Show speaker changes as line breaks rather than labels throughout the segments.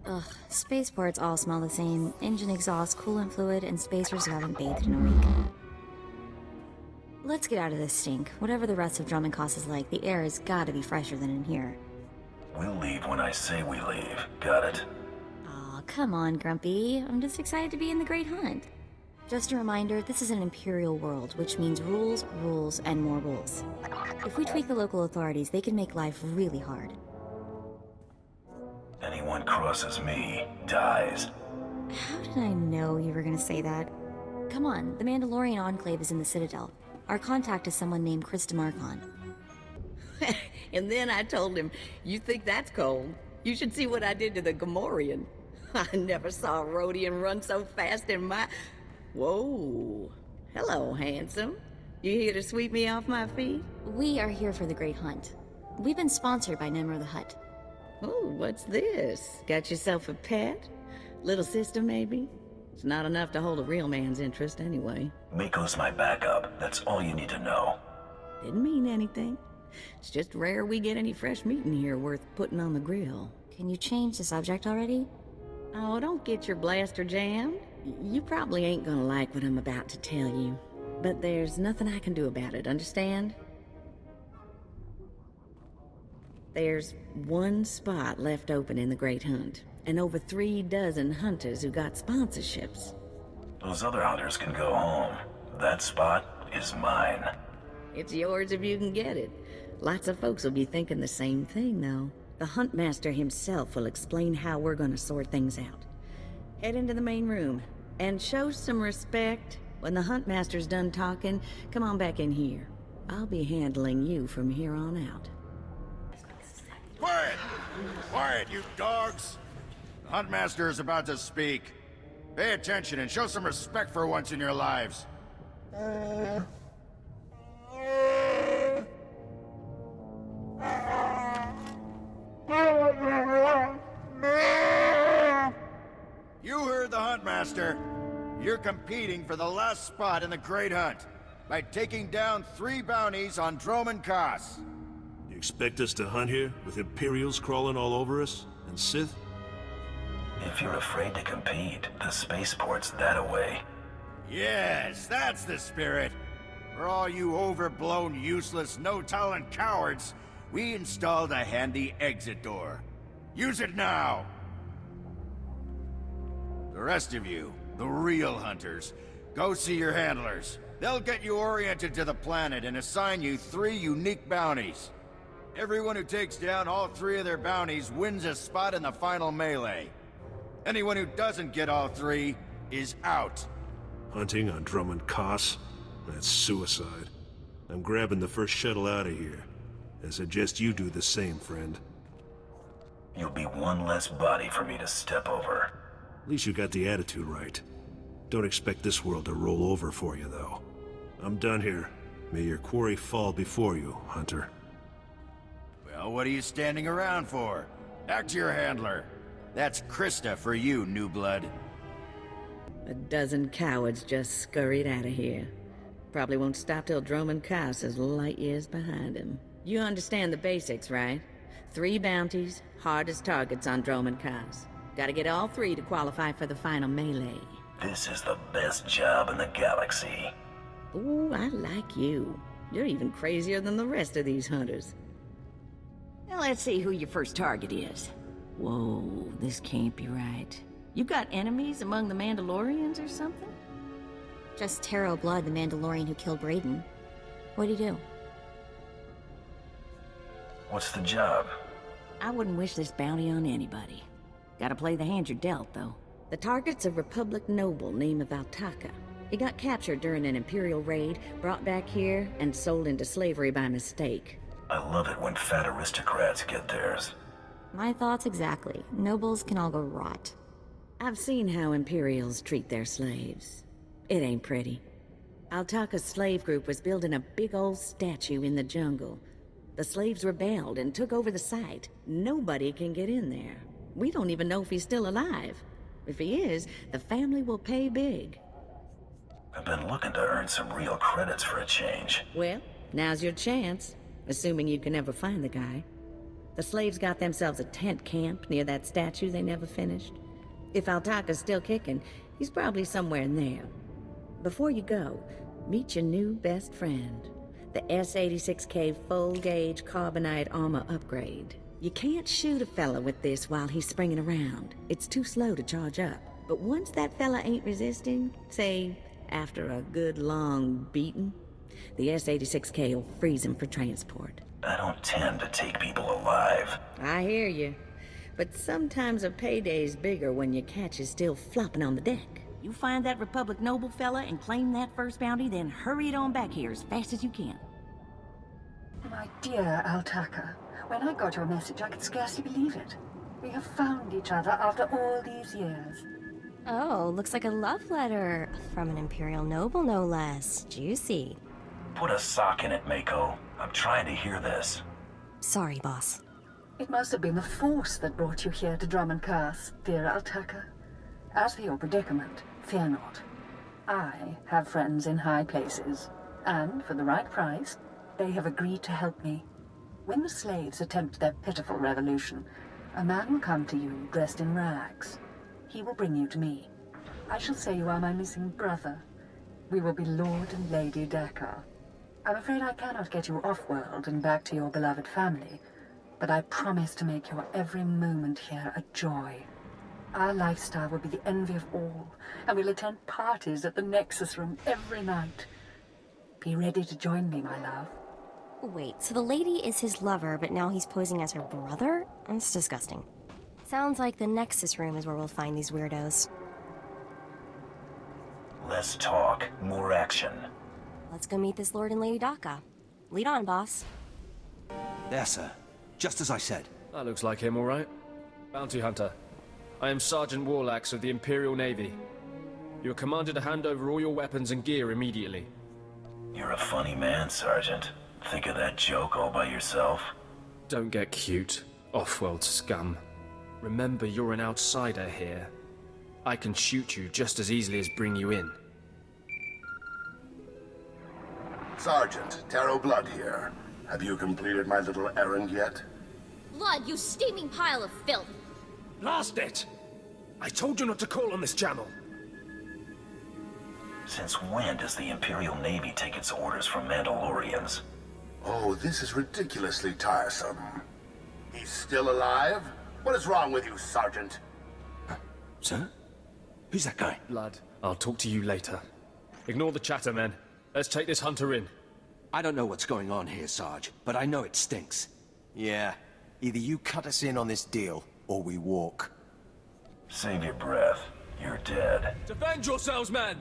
Ugh, spaceports all smell the same. Engine exhaust, coolant fluid, and spacers who haven't bathed in a week. Let's get out of this stink. Whatever the rest of Drummond Cost is like, the air has gotta be fresher than in here.
We'll leave when I say we leave. Got it?
Aw, come on, Grumpy. I'm just excited to be in the Great Hunt. Just a reminder, this is an Imperial world, which means rules, rules, and more rules. If we tweak the local authorities, they can make life really hard.
Anyone crosses me, dies.
How did I know you were gonna say that? Come on, the Mandalorian Enclave is in the Citadel. Our contact is someone named Chris DeMarcon.
And then I told him, you think that's cold? You should see what I did to the Gamorrean. I never saw a Rhodian run so fast in my... Whoa. Hello, handsome. You here to sweep me off my feet?
We are here for the Great Hunt. We've been sponsored by Nemro the Hutt.
Oh, what's this? Got yourself a pet? Little sister, maybe? It's not enough to hold a real man's interest, anyway.
Miko's my backup. That's all you need to know.
Didn't mean anything. It's just rare we get any fresh meat in here worth putting on the grill.
Can you change the subject already?
Oh, don't get your blaster jammed. You probably ain't gonna like what I'm about to tell you. But there's nothing I can do about it, understand? There's one spot left open in the Great Hunt, and over 3 dozen hunters who got sponsorships.
Those other hunters can go home. That spot is mine.
It's yours if you can get it. Lots of folks will be thinking the same thing, though. The Huntmaster himself will explain how we're gonna sort things out. Head into the main room, and show some respect. When the Huntmaster's done talking, come on back in here. I'll be handling you from here on out.
Quiet! Quiet, you dogs! The Huntmaster is about to speak. Pay attention and show some respect for once in your lives. You heard the Huntmaster. You're competing for the last spot in the Great Hunt by taking down 3 bounties on Droman Kos.
You expect us to hunt here, with Imperials crawling all over us, and Sith?
If you're afraid to compete, the spaceport's that away.
Yes, that's the spirit. For all you overblown, useless, no-talent cowards, we installed a handy exit door. Use it now! The rest of you, the real hunters, go see your handlers. They'll get you oriented to the planet and assign you 3 unique bounties. Everyone who takes down all 3 of their bounties wins a spot in the final melee. Anyone who doesn't get all 3 is out.
Hunting on Drummond Kos? That's suicide. I'm grabbing the first shuttle out of here. I suggest you do the same, friend.
You'll be one less body for me to step over.
At least you got the attitude right. Don't expect this world to roll over for you, though. I'm done here. May your quarry fall before you, Hunter.
Well, what are you standing around for? Back to your handler. That's Krista for you, new blood.
A dozen cowards just scurried out of here. Probably won't stop till Droman Kos is light years behind him. You understand the basics, right? 3 bounties, hardest targets on Droman Kos. Gotta get all 3 to qualify for the final melee.
This is the best job in the galaxy.
Ooh, I like you. You're even crazier than the rest of these hunters. Now let's see who your first target is. Whoa, this can't be right. You got enemies among the Mandalorians or something?
Just Taro Blood, the Mandalorian who killed Brayden. What'd he do?
What's the job?
I wouldn't wish this bounty on anybody. Gotta play the hand you're dealt, though. The target's a Republic noble named Valtaka. He got captured during an Imperial raid, brought back here, and sold into slavery by mistake.
I love it when fat aristocrats get theirs.
My thoughts exactly. Nobles can all go rot.
I've seen how Imperials treat their slaves. It ain't pretty. Altaka's slave group was building a big old statue in the jungle. The slaves rebelled and took over the site. Nobody can get in there. We don't even know if he's still alive. If he is, the family will pay big.
I've been looking to earn some real credits for a change.
Well, now's your chance, assuming you can ever find the guy. The slaves got themselves a tent camp near that statue they never finished. If Altaka's still kicking, he's probably somewhere in there. Before you go, meet your new best friend, the S-86K full-gauge carbonite armor upgrade. You can't shoot a fella with this while he's springing around. It's too slow to charge up. But once that fella ain't resisting, say, after a good long beating, the S-86K will freeze him for transport.
I don't tend to take people alive.
I hear you. But sometimes a payday's bigger when your catch is still flopping on the deck.
You find that Republic noble fella and claim that first bounty, then hurry it on back here as fast as you can.
My dear Altaka, when I got your message, I could scarcely believe it. We have found each other after all these years.
Oh, looks like a love letter. From an Imperial noble, no less. Juicy.
Put a sock in it, Mako. I'm trying to hear this.
Sorry, boss.
It must have been the Force that brought you here to Drummond Curse, dear Altaka. As for your predicament, fear not. I have friends in high places, and for the right price, they have agreed to help me. When the slaves attempt their pitiful revolution, a man will come to you dressed in rags. He will bring you to me. I shall say you are my missing brother. We will be Lord and Lady Dakar. I'm afraid I cannot get you off-world and back to your beloved family, but I promise to make your every moment here a joy. Our lifestyle will be the envy of all, and we'll attend parties at the Nexus Room every night. Be ready to join me, my love.
Wait, so the lady is his lover, but now he's posing as her brother? That's disgusting. Sounds like the Nexus Room is where we'll find these weirdos.
Less talk, more action.
Let's go meet this Lord and Lady Daka. Lead on, boss.
There, sir. Just as I said.
That looks like him, all right. Bounty Hunter. I am Sergeant Warlax of the Imperial Navy. You are commanded to hand over all your weapons and gear immediately.
You're a funny man, Sergeant. Think of that joke all by yourself?
Don't get cute, off-world scum. Remember, you're an outsider here. I can shoot you just as easily as bring you in.
Sergeant, Taro Blood here. Have you completed my little errand yet?
Blood, you steaming pile of filth!
Blast it! I told you not to call on this channel.
Since when does the Imperial Navy take its orders from Mandalorians?
Oh, this is ridiculously tiresome. He's still alive? What is wrong with you, Sergeant?
Sir? Who's that guy?
Blood, I'll talk to you later. Ignore the chatter, men. Let's take this hunter in.
I don't know what's going on here, Sarge, but I know it stinks.
Yeah. Either you cut us in on this deal, or we walk.
Save your breath. You're dead.
Defend yourselves, men!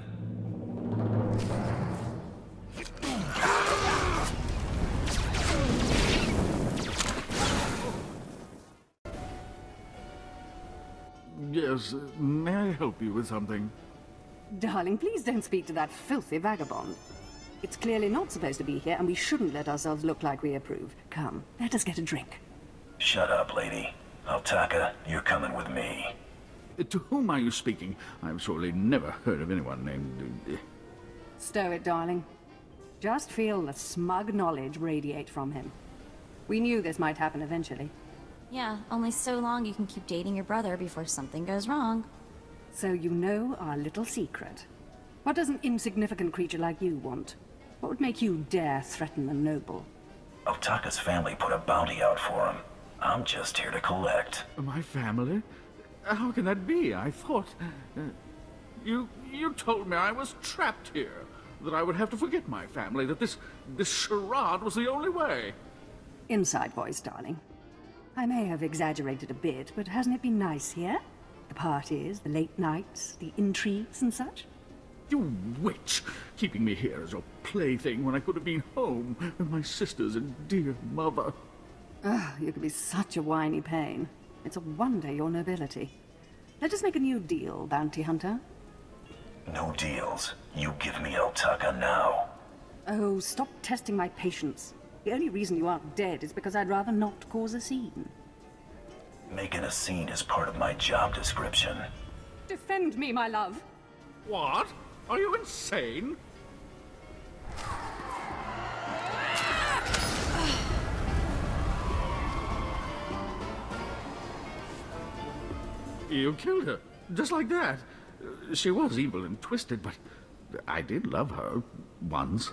Yes, may I help you with something?
Darling, please don't speak to that filthy vagabond. It's clearly not supposed to be here, and we shouldn't let ourselves look like we approve. Come, let us get a drink.
Shut up, lady. Altaka, you're coming with me.
To whom are you speaking? I've surely never heard of anyone named...
Stow it, darling. Just feel the smug knowledge radiate from him. We knew this might happen eventually.
Yeah, only so long you can keep dating your brother before something goes wrong.
So you know our little secret. What does an insignificant creature like you want? What would make you dare threaten a noble?
Altaka's family put a bounty out for him. I'm just here to collect.
My family? How can that be? I thought... You told me I was trapped here. That I would have to forget my family. That this charade was the only way.
Inside voice, darling. I may have exaggerated a bit, but hasn't it been nice here? The parties, the late nights, the intrigues and such?
You witch! Keeping me here as your plaything when I could have been home with my sisters and dear mother.
Ah, you could be such a whiny pain. It's a wonder your nobility. Let us make a new deal, bounty hunter.
No deals. You give me Altaka now.
Oh, stop testing my patience. The only reason you aren't dead is because I'd rather not cause a scene.
Making a scene is part of my job description.
Defend me, my love.
What? Are you insane? You killed her, just like that. She was evil and twisted, but I did love her once.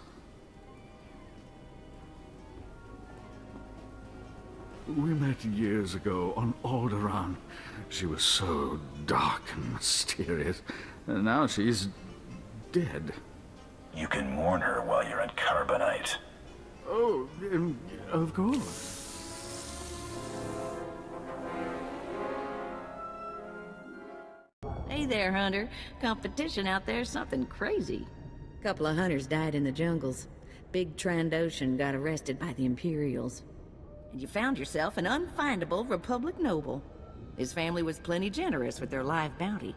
We met years ago on Alderaan. She was so dark and mysterious. And now she's dead.
You can mourn her while you're in Carbonite.
Oh, of course.
Hey there, Hunter. Competition out there's something crazy. Couple of hunters died in the jungles. Big Trandoshan got arrested by the Imperials. And you found yourself an unfindable Republic noble. His family was plenty generous with their live bounty.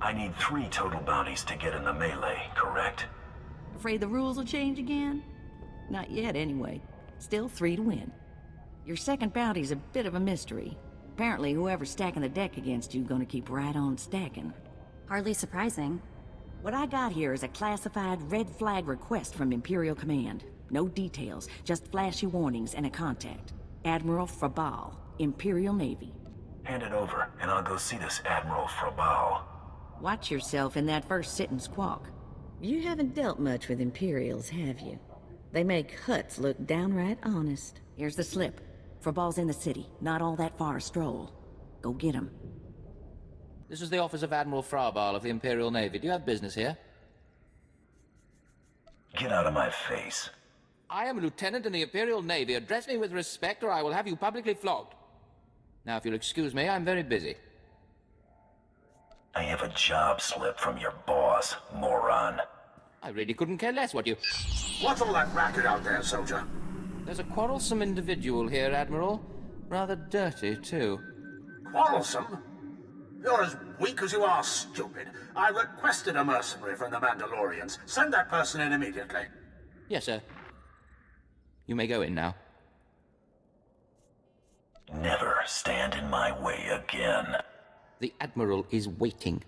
I need 3 total bounties to get in the melee, correct?
Afraid the rules will change again? Not yet, anyway. Still 3 to win. Your second bounty's a bit of a mystery. Apparently, whoever's stacking the deck against you gonna keep right on stacking.
Hardly surprising.
What I got here is a classified red flag request from Imperial Command. No details, just flashy warnings and a contact. Admiral Frabal, Imperial Navy.
Hand it over, and I'll go see this Admiral Frabal.
Watch yourself in that first sit and squawk. You haven't dealt much with Imperials, have you? They make Hutts look downright honest. Here's the slip. Frabal's in the city, not all that far a stroll. Go get him.
This is the office of Admiral Frabal of the Imperial Navy. Do you have business here?
Get out of my face.
I am a lieutenant in the Imperial Navy. Address me with respect or I will have you publicly flogged. Now, if you'll excuse me, I'm very busy.
I have a job slip from your boss, moron.
I really couldn't care less what you...
What's all that racket out there, soldier?
There's a quarrelsome individual here, Admiral. Rather dirty, too.
Quarrelsome? You're as weak as you are stupid. I requested a mercenary from the Mandalorians. Send that person in immediately.
Yes, sir. You may go in now.
Never stand in my way again.
The Admiral is waiting.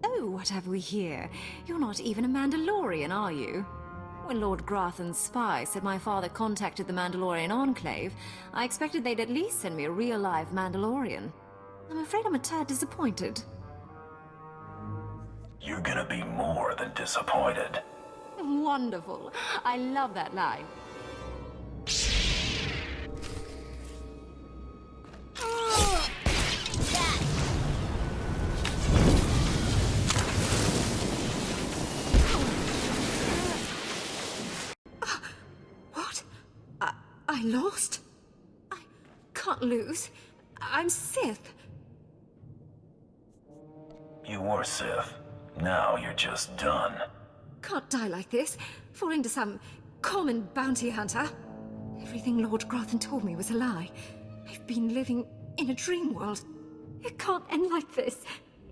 Oh, what have we here? You're not even a Mandalorian, are you? When Lord Grothan's spy said my father contacted the Mandalorian Enclave, I expected they'd at least send me a real-life Mandalorian. I'm afraid I'm a tad disappointed.
You're gonna be more than disappointed.
Wonderful. I love that line. What? I lost? I can't lose. I'm Sith.
You were Sith. Now you're just done.
Can't die like this, falling to some common bounty hunter. Everything Lord Grothan told me was a lie. I've been living in a dream world. It can't end like this.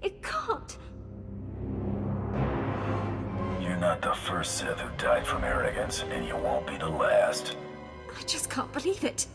It can't.
You're not the first Sith who died from arrogance, and you won't be the last.
I just can't believe it.